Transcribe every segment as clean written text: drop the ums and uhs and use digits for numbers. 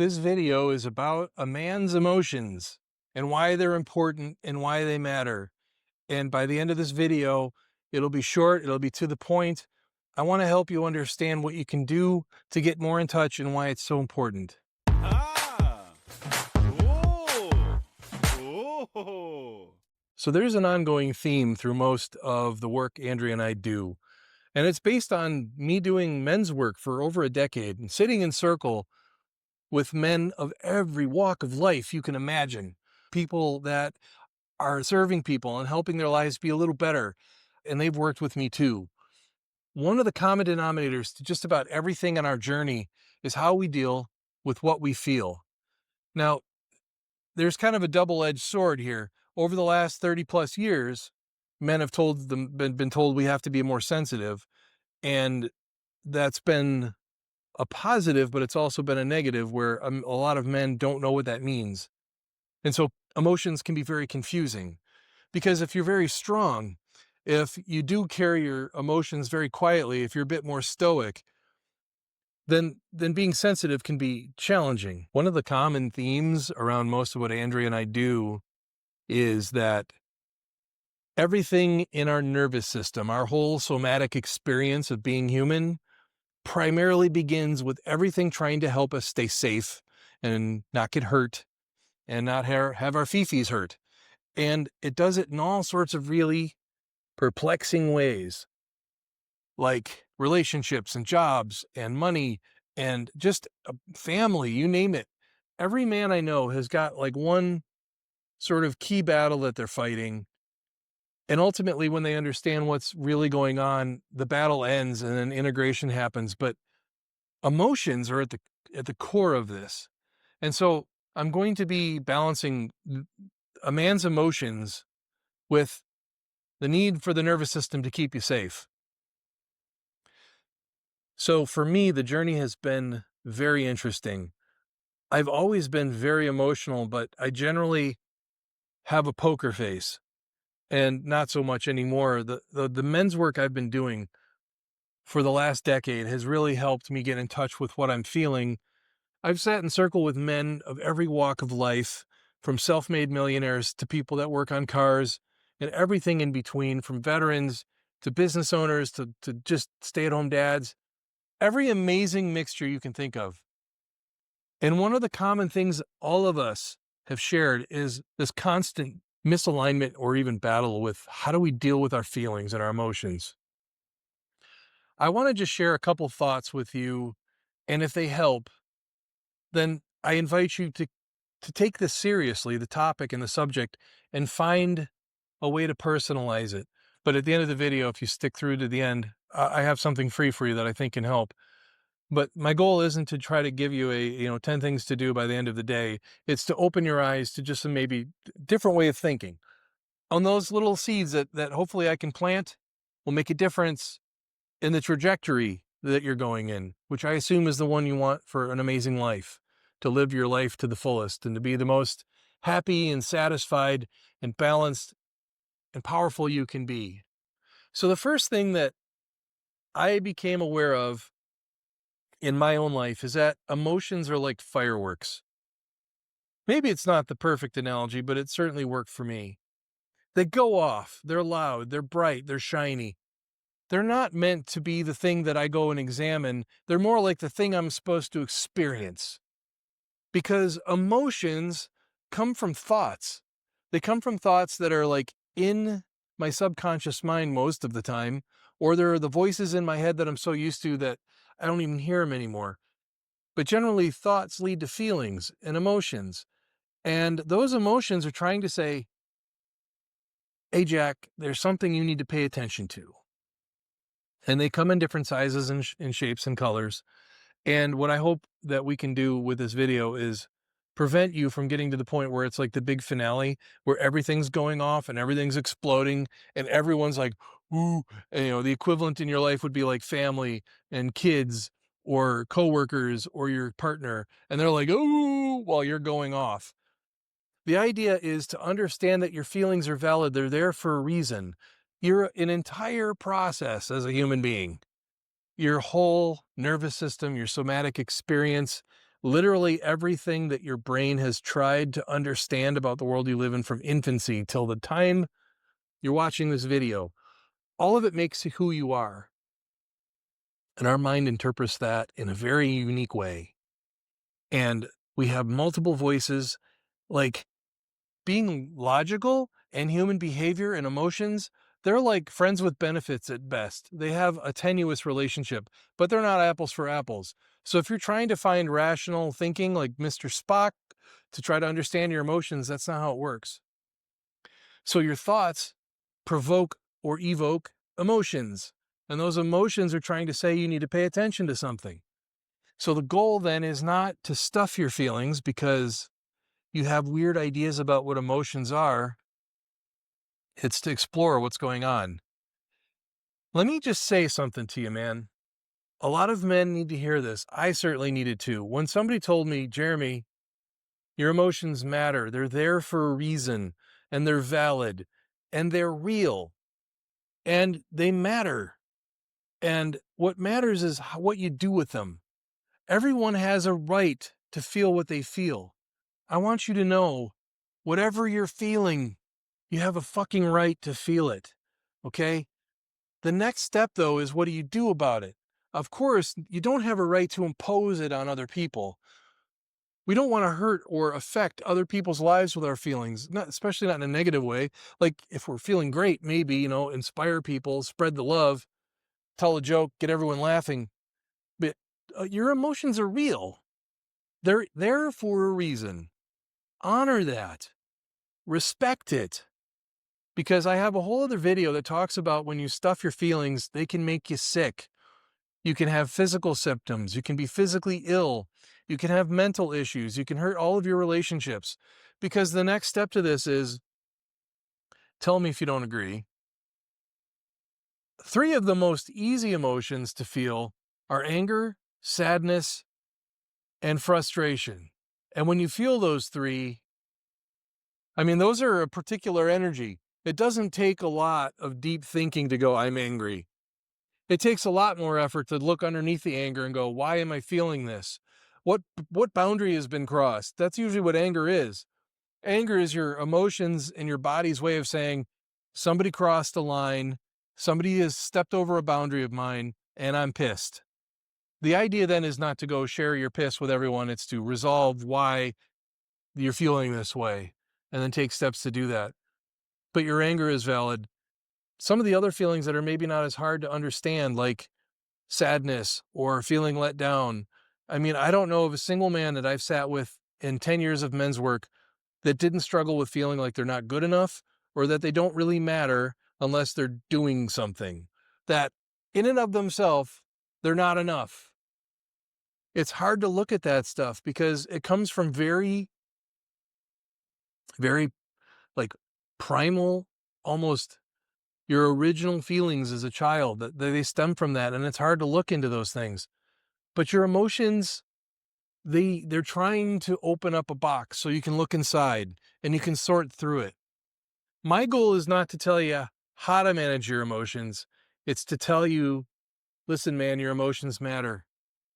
This video is about a man's emotions and why they're important and why they matter. And by the end of this video, it'll be short, it'll be to the point. I want to help you understand what you can do to get more in touch and why it's so important. Ah! Oh! Oh! So there's an ongoing theme through most of the work Andrea and I do. And it's based on me doing men's work for over a decade and sitting in circle with men of every walk of life you can imagine. People that are serving people and helping their lives be a little better. And they've worked with me too. One of the common denominators to just about everything on our journey is how we deal with what we feel. Now, there's kind of a double-edged sword here. Over the last 30 plus years, men have been told we have to be more sensitive. And that's been a positive, but it's also been a negative where a lot of men don't know what that means. And so emotions can be very confusing because if you're very strong, if you do carry your emotions very quietly, if you're a bit more stoic, then being sensitive can be challenging. One of the common themes around most of what Andrea and I do is that everything in our nervous system, our whole somatic experience of being human, primarily begins with everything trying to help us stay safe and not get hurt and not have our fifis hurt. And it does it in all sorts of really perplexing ways, like relationships and jobs and money and just a family, you name it. Every man I know has got like one sort of key battle that they're fighting. And ultimately, when they understand what's really going on, the battle ends and then integration happens. But emotions are at the core of this. And so I'm going to be balancing a man's emotions with the need for the nervous system to keep you safe. So for me, the journey has been very interesting. I've always been very emotional, but I generally have a poker face and not so much anymore. The men's work I've been doing for the last decade has really helped me get in touch with what I'm feeling. I've sat in circle with men of every walk of life, from self-made millionaires to people that work on cars and everything in between, from veterans to business owners to just stay-at-home dads, every amazing mixture you can think of. And one of the common things all of us have shared is this constant misalignment or even battle with how do we deal with our feelings and our emotions. I want to just share a couple thoughts with you, and if they help, then I invite you to take this seriously, the topic and the subject, and find a way to personalize it. But at the end of the video, if you stick through to the end, I have something free for you that I think can help. But my goal isn't to try to give you 10 things to do by the end of the day. It's to open your eyes to just a maybe different way of thinking. On those little seeds that hopefully I can plant will make a difference in the trajectory that you're going in, which I assume is the one you want for an amazing life, to live your life to the fullest and to be the most happy and satisfied and balanced and powerful you can be. So the first thing that I became aware of in my own life is that emotions are like fireworks. Maybe it's not the perfect analogy, but it certainly worked for me. They go off, they're loud, they're bright, they're shiny. They're not meant to be the thing that I go and examine. They're more like the thing I'm supposed to experience. Because emotions come from thoughts. They come from thoughts that are like in my subconscious mind most of the time, or there are the voices in my head that I'm so used to that I don't even hear them anymore. But generally, thoughts lead to feelings and emotions. And those emotions are trying to say, hey, Jack, there's something you need to pay attention to. And they come in different sizes and shapes and colors. And what I hope that we can do with this video is prevent you from getting to the point where it's like the big finale, where everything's going off and everything's exploding and everyone's like, ooh, and, the equivalent in your life would be like family and kids or coworkers or your partner. And they're like, ooh, while you're going off. The idea is to understand that your feelings are valid. They're there for a reason. You're an entire process as a human being. Your whole nervous system, your somatic experience, literally everything that your brain has tried to understand about the world you live in from infancy till the time you're watching this video, all of it makes you who you are. And our mind interprets that in a very unique way. And we have multiple voices, like being logical and human behavior and emotions. They're like friends with benefits at best. They have a tenuous relationship, but they're not apples for apples. So if you're trying to find rational thinking like Mr. Spock to try to understand your emotions, that's not how it works. So your thoughts provoke or evoke emotions, and those emotions are trying to say you need to pay attention to something. So the goal then is not to stuff your feelings because you have weird ideas about what emotions are. It's to explore what's going on. Let me just say something to you, man. A lot of men need to hear this. I certainly needed to. When somebody told me, Jeremy, your emotions matter, they're there for a reason, and they're valid, and they're real, and they matter. And what matters is what you do with them. Everyone has a right to feel what they feel. I want you to know, whatever you're feeling, you have a fucking right to feel it. Okay? The next step, though, is what do you do about it? Of course, you don't have a right to impose it on other people. We don't want to hurt or affect other people's lives with our feelings, not, especially not in a negative way. Like if we're feeling great, maybe, inspire people, spread the love, tell a joke, get everyone laughing. But your emotions are real. They're there for a reason. Honor that. Respect it. Because I have a whole other video that talks about when you stuff your feelings, they can make you sick. You can have physical symptoms. You can be physically ill. You can have mental issues. You can hurt all of your relationships. Because the next step to this is, tell me if you don't agree. 3 of the most easy emotions to feel are anger, sadness, and frustration. And when you feel those 3, those are a particular energy. It doesn't take a lot of deep thinking to go, I'm angry. It takes a lot more effort to look underneath the anger and go, why am I feeling this? What boundary has been crossed? That's usually what anger is. Anger is your emotions and your body's way of saying, somebody crossed a line, somebody has stepped over a boundary of mine, and I'm pissed. The idea then is not to go share your piss with everyone. It's to resolve why you're feeling this way and then take steps to do that. But your anger is valid. Some of the other feelings that are maybe not as hard to understand, like sadness or feeling let down. I don't know of a single man that I've sat with in 10 years of men's work that didn't struggle with feeling like they're not good enough or that they don't really matter unless they're doing something. That in and of themselves, they're not enough. It's hard to look at that stuff because it comes from very, very like primal, almost your original feelings as a child, that they stem from that. And it's hard to look into those things. But your emotions, they're trying to open up a box so you can look inside and you can sort through it. My goal is not to tell you how to manage your emotions. It's to tell you, listen, man, your emotions matter.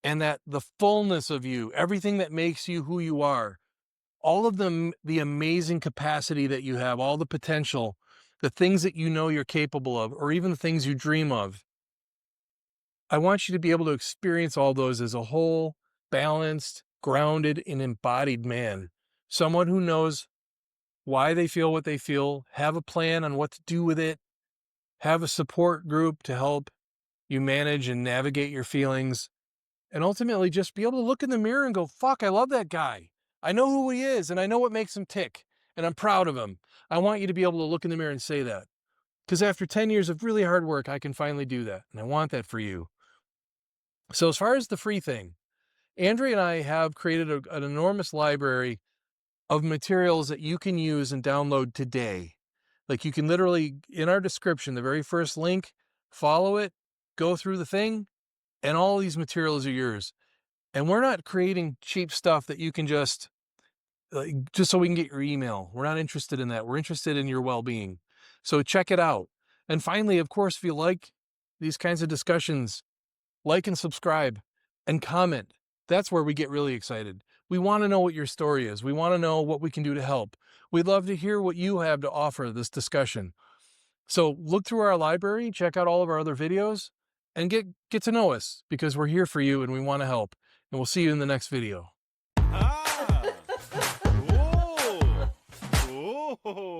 And that the fullness of you, everything that makes you who you are, all of the amazing capacity that you have, all the potential, the things that you know you're capable of, or even the things you dream of, I want you to be able to experience all those as a whole, balanced, grounded, and embodied man. Someone who knows why they feel what they feel, have a plan on what to do with it, have a support group to help you manage and navigate your feelings, and ultimately just be able to look in the mirror and go, fuck, I love that guy. I know who he is, and I know what makes him tick, and I'm proud of him. I want you to be able to look in the mirror and say that. Because after 10 years of really hard work, I can finally do that, and I want that for you. So as far as the free thing, Andrea and I have created an enormous library of materials that you can use and download today. Like you can literally, in our description, the very first link, follow it, go through the thing, and all these materials are yours. And we're not creating cheap stuff that you can just so we can get your email. We're not interested in that. We're interested in your well-being. So check it out. And finally, of course, if you like these kinds of discussions, like and subscribe and comment. That's where we get really excited. We want to know what your story is. We want to know what we can do to help. We'd love to hear what you have to offer this discussion. So look through our library, check out all of our other videos, and get to know us because we're here for you and we want to help. And we'll see you in the next video. Ah! Oh! Oh!